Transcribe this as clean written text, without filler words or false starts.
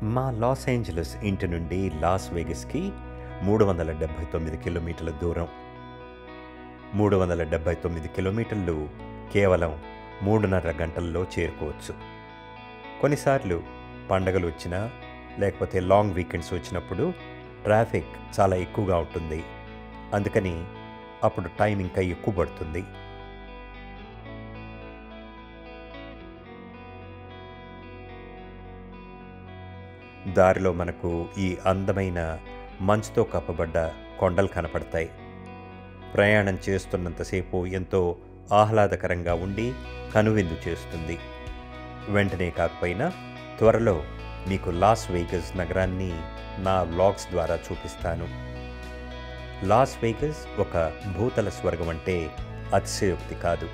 మా Los Angeles ఇంటి నుండి లాస్ వేగస్‌కి 379 కిలోమీటర్ల దూరం. 379 కిలోమీటర్లు కేవలం 3:30 గంటల్లో చేరుకోవచ్చు. కొన్నిసార్లు పండగలు వచ్చినా, లేకపోతే లాంగ్ వీకెండ్స్ వచ్చినప్పుడు ట్రాఫిక్ చాలా ఎక్కువగా ఉంటుంది. అందుకని అప్పుడు టైం ఇంకా ఎక్కువ పడుతుంది. దారిలో మనకు ఈ అందమైన మంచుతో కప్పబడ్డ కొండలు కనపడతాయి. ప్రయాణం చేస్తున్నంతసేపు ఎంతో ఆహ్లాదకరంగా ఉండి కనువిందు చేస్తుంది. వెంటనే కాకపోయినా త్వరలో మీకు లాస్ వేగస్ నగరాన్ని నా వ్లాగ్స్ ద్వారా చూపిస్తాను. లాస్ వేగస్ ఒక భూతల స్వర్గం అంటే అతిశయోక్తి కాదు.